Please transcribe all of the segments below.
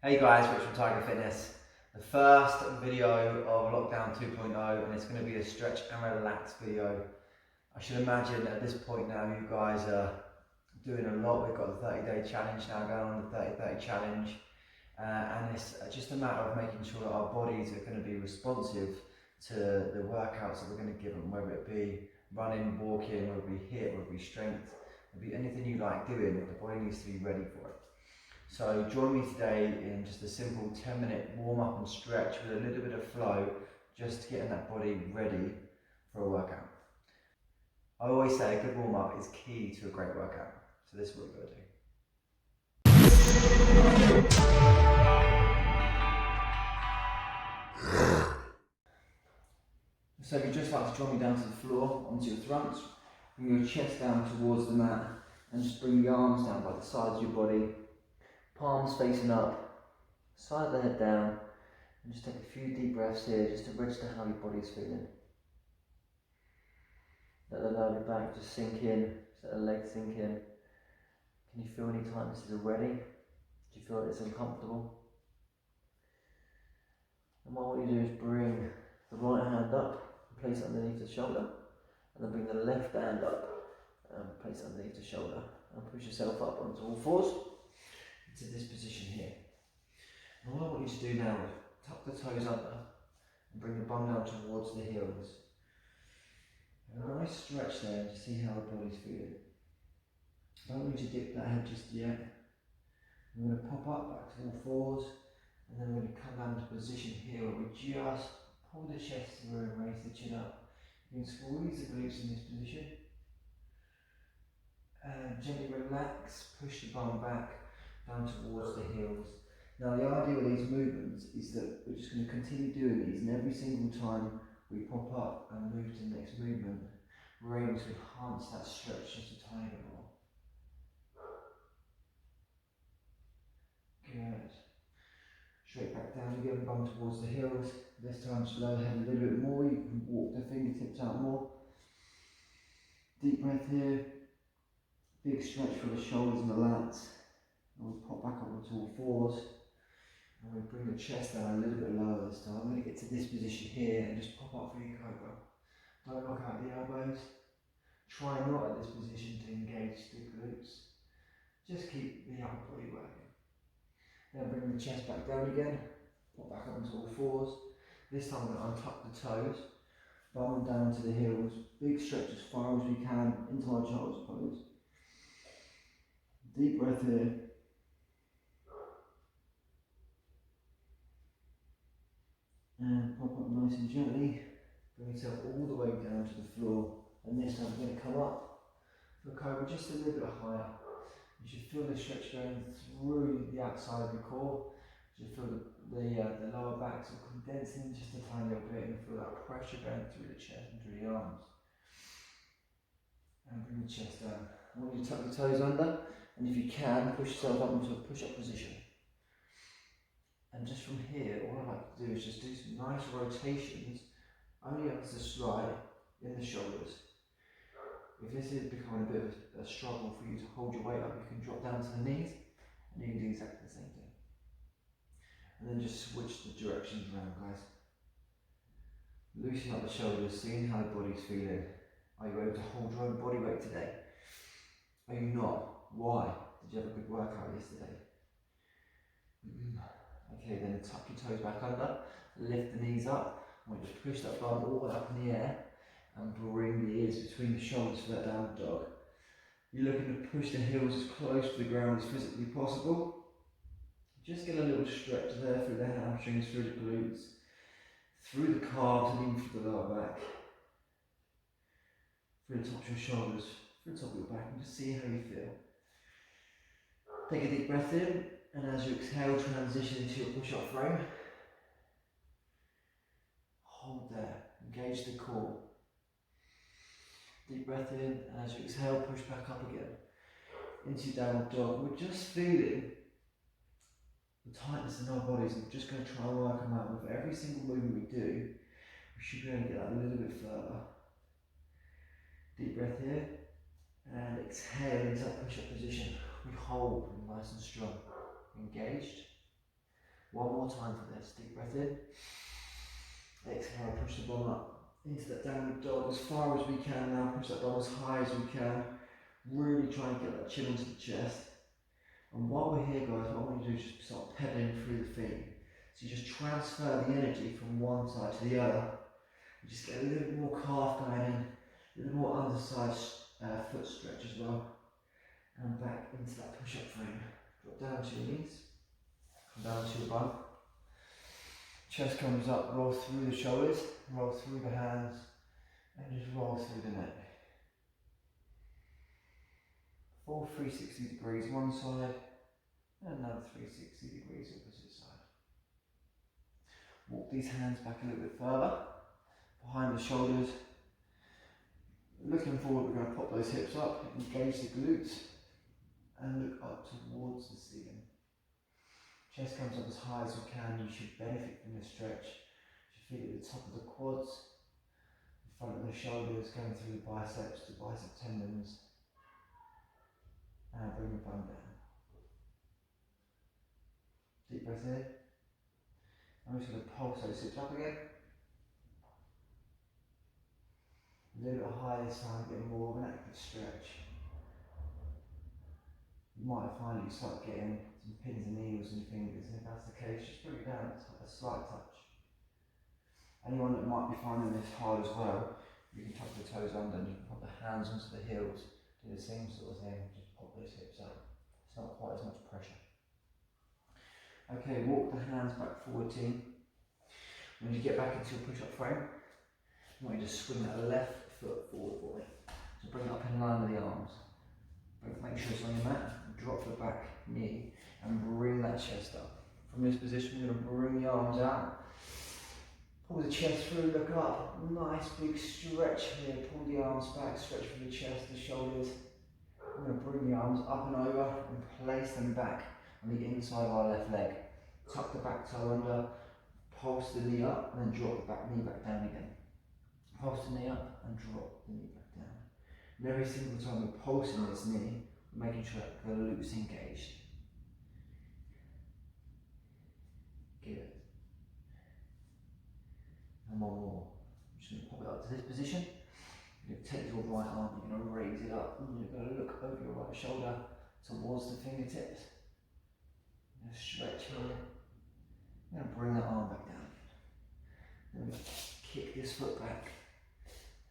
Hey guys, Rich from Tiger Fitness. The first video of Lockdown 2.0, and it's going to be a stretch and relax video. I should imagine at this point now you guys are doing a lot. We've got the 30-day challenge now going on, the 30-30 challenge. And it's just a matter of making sure that our bodies are going to be responsive to the workouts that we're going to give them, whether it be running, walking, whether it be HIIT, whether it be strength, whether it be anything you like doing, the body needs to be ready for it. So join me today in just a simple 10-minute warm up and stretch with a little bit of flow, just getting that body ready for a workout. I always say a good warm up is key to a great workout. So this is what we're going to do. So if you'd just like to join me down to the floor, onto your thrunts, bring your chest down towards the mat and just bring the arms down by the sides of your body. Palms facing up, side of the head down, and just take a few deep breaths here just to register how your body's feeling. Let the lower back just sink in, just let the legs sink in. Can you feel any tightnesses already? Do you feel like it's uncomfortable? And what I want you to do is bring the right hand up and place it underneath the shoulder, and then bring the left hand up and place it underneath the shoulder, and push yourself up onto all fours into this position here. And what I want you to do now is tuck the toes under and bring the bum down towards the heels. And a nice stretch there to see how the body's feeling. I don't want you to dip that head just yet. We're going to pop up back to all fours, and then we're going to come down to position here where we just pull the chest through and raise the chin up. You can squeeze the glutes in this position. And gently relax, push the bum back down towards the heels. Now the idea with these movements is that we're just going to continue doing these, and every single time we pop up and move to the next movement, we're able to enhance that stretch just a tiny bit more. Good. Straight back down again, bum towards the heels. This time just lower the head a little bit more. You can walk the fingertips out more. Deep breath here. Big stretch for the shoulders and the lats. And we pop back up onto all fours. And we bring the chest down a little bit lower this time. I'm going to get to this position here and just pop up for your cobra. Don't knock out the elbows. Try not at this position to engage the glutes. Just keep the upper body working. Then bring the chest back down again. Pop back up onto all fours. This time we're going to untuck the toes. Bum down to the heels. Big stretch as far as we can into our child's pose. Deep breath here. And pop up nice and gently. Bring yourself all the way down to the floor. And this time we're going to come up for a cobra just a little bit higher. You should feel the stretch going through the outside of your core. You should feel the lower back sort of condensing just a tiny little bit, and feel that pressure going through the chest and through the arms. And bring the chest down. I want you to tuck your toes under, and if you can, push yourself up into a push-up position. And just from here, all I like to do is just do some nice rotations, only up to the slide in the shoulders. If this is becoming a bit of a struggle for you to hold your weight up, you can drop down to the knees, and you can do exactly the same thing. And then just switch the directions around, guys. Loosen up the shoulders, seeing how the body's feeling. Are you able to hold your own body weight today? Are you not? Why? Did you have a good workout yesterday? Okay, then tuck your toes back under, lift the knees up. I want you to push that bum all up in the air and bring the ears between the shoulders for that downward dog. You're looking to push the heels as close to the ground as physically possible. Just get a little stretch there through the hamstrings, through the glutes, through the calves and even through the lower back. Through the top of your shoulders, through the top of your back, and just see how you feel. Take a deep breath in, and as you exhale, transition into your push-up frame. Hold there, engage the core. Deep breath in, and as you exhale, push back up again into downward dog. We're just feeling the tightness in our bodies, and we're just going to try and work them out. With every single movement we do, we should be able to get that a little bit further. Deep breath here, and exhale into that push-up position. We hold nice and strong, engaged. One more time for this. Deep breath in. Exhale, push the bum up into that downward dog as far as we can now. Push that bum as high as we can. Really try and get that chin into the chest. And while we're here, guys, what I want you to do is just start pedaling through the feet. So you just transfer the energy from one side to the other. You just get a little bit more calf going in, a little more underside foot stretch as well. And back into that push-up frame. Drop down to your knees. Come down to your bum. Chest comes up, roll through the shoulders, roll through the hands, and just roll through the neck. Full 360 degrees one side, and another 360 degrees opposite side. Walk these hands back a little bit further, behind the shoulders. Looking forward, we're going to pop those hips up, engage the glutes, and look up towards the ceiling. Chest comes up as high as we can. You should benefit from this stretch. You should feel it at the top of the quads, the front of the shoulders, going through the biceps to bicep tendons. And bring the bum down. Deep breath in. I'm just going to pulse those hips up again. A little bit higher this time, get more of an active stretch. You might find you start getting some pins and needles in your fingers, and if that's the case, just bring it down a slight touch. Anyone that might be finding this hard as well, you can tuck the toes under and you can put the hands onto the heels, do the same sort of thing, just pop those hips up. It's not quite as much pressure. Okay, walk the hands back forward, team. When you get back into your push-up frame, I want you to swing that left foot forward for me. So bring it up in line with the arms. Make sure it's on your mat. Drop the back knee and bring that chest up. From this position, we're going to bring the arms out. Pull the chest through, look up. Nice big stretch here. Pull the arms back, stretch through the chest, the shoulders. We're going to bring the arms up and over and place them back on the inside of our left leg. Tuck the back toe under, pulse the knee up, and then drop the back knee back down again. Pulse the knee up and drop the knee back down. And every single time we're pulsing this knee, we're making sure that the glutes engaged. Good. And one more. I'm just going to pop it up to this position. You're going to take your right arm, you're going to raise it up, and you're going to look over your right shoulder towards the fingertips. You're going to stretch here. You're going to bring that arm back down. Then we're going to kick this foot back.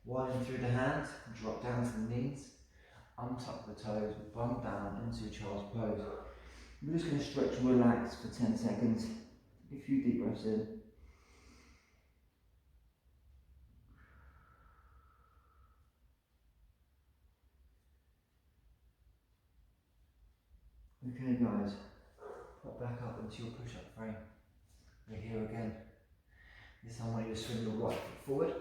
Widen through the hands, drop down to the knees, untuck the toes, bum down into a child's pose. We're just going to stretch and relax for 10 seconds. A few deep breaths in. Okay guys, pop back up into your push-up frame. We're here again. This time I want you to swing your right foot forward.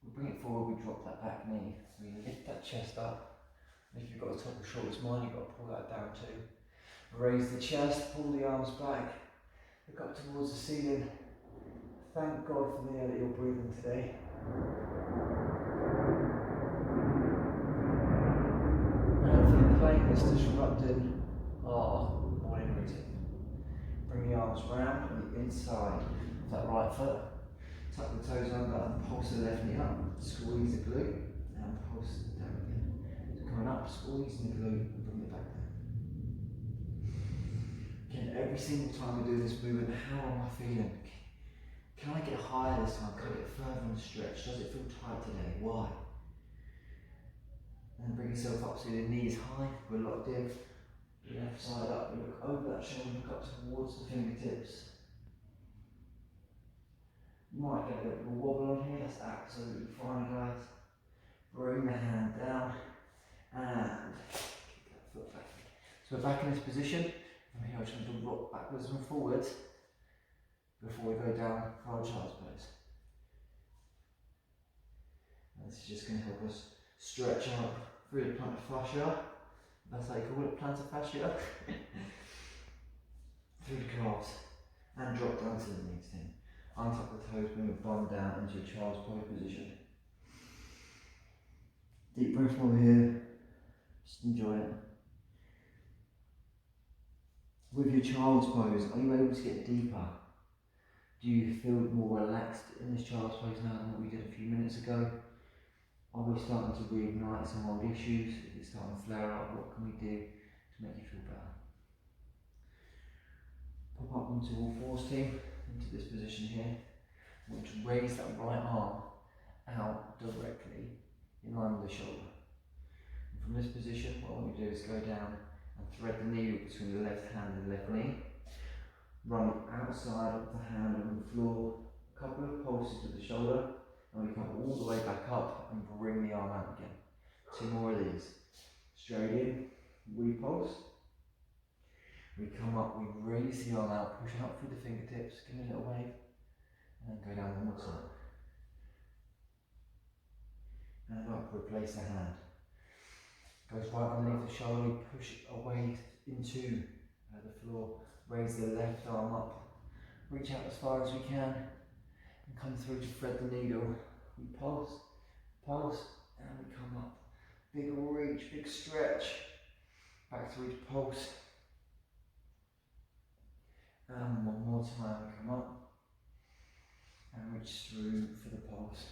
We bring it forward, we drop that back knee. We lift that chest up. And if you've got a top of shoulders mine, you've got to pull that down too. Raise the chest, pull the arms back. Look up towards the ceiling. Thank God for the air that you're breathing today. And for the pain that's disrupting our morning routine. Bring the arms round on the inside of that right foot. Tuck the toes under and pulse the left knee up. Squeeze the glute and pulse it down again. So coming up, squeezing the glute and bring it back down. Again, every single time we do this movement, how am I feeling? Can I get higher this time? Can I get further in the stretch? Does it feel tight today? Why? And bring yourself up so the knees high, we're locked in. Left side up, we look over that shoulder, look up towards the fingertips. You might get a bit of a wobble on here, that's absolutely fine guys. Bring the hand down and kick that foot back. So we're back in this position. From here I'm just going to rock backwards and forwards before we go down for our child's pose. And this is just going to help us stretch out through the plantar fascia. That's how you call it, plantar fascia. Through the calves and drop down to the knees then. Untuck the toes, bring your bum down into your child's pose position. Deep breath over here, just enjoy it. With your child's pose, are you able to get deeper? Do you feel more relaxed in this child's pose now than what we did a few minutes ago? Are we starting to reignite some old issues? Is it starting to flare up? What can we do to make you feel better? Pop up onto all fours, team, into this position here. I want to raise that right arm out directly in line with the shoulder. And from this position, what I want you to do is go down and thread the needle between the left hand and the left knee. Run outside of the hand on the floor, a couple of pulses with the shoulder, and we come all the way back up and bring the arm out again. 2 more of these. Straight in, repulse. We come up, we raise the arm out, push out through the fingertips, give it a little wave, and then go down one more time. And up, replace the hand. Goes right underneath the shoulder, we push it away into the floor. Raise the left arm up, reach out as far as we can, and come through to thread the needle. We pulse, pulse, and we come up. Big reach, big stretch. Back through to pulse. And one more time, we come up and reach through for the pulse.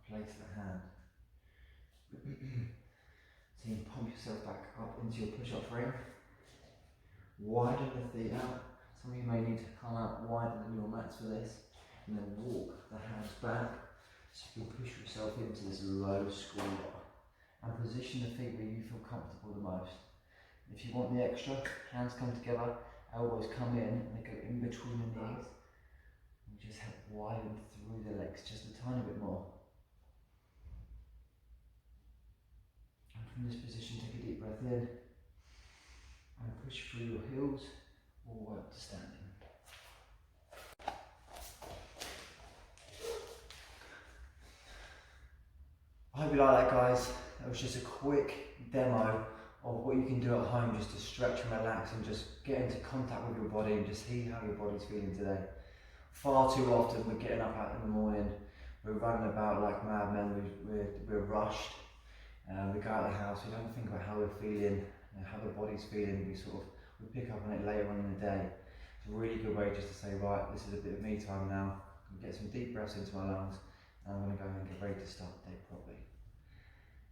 Place the hand. Team, pump yourself back up into your push-up frame. Widen the feet out. Some of you may need to come out wider than your mats for this. And then walk the hands back so you can push yourself into this low squat. And position the feet where you feel comfortable the most. If you want the extra, hands come together, elbows come in, and they go in between the knees. And just help widen through the legs just a tiny bit more. From this position, take a deep breath in and push through your heels all the way up to standing. I hope you like that, guys. That was just a quick demo of what you can do at home just to stretch and relax and just get into contact with your body and just see how your body's feeling today. Far too often we're getting up out in the morning, we're running about like madmen, we're rushed. We go out of the house, we don't think about how we're feeling, how the body's feeling, we pick up on it later on in the day. It's a really good way just to say, right, this is a bit of me time now, I'm going to get some deep breaths into my lungs, and I'm going to go and get ready to start the day properly.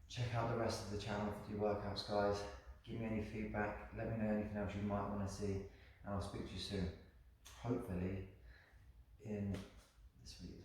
Check out the rest of the channel for your workouts, guys. Give me any feedback, let me know anything else you might want to see, and I'll speak to you soon. Hopefully in this video.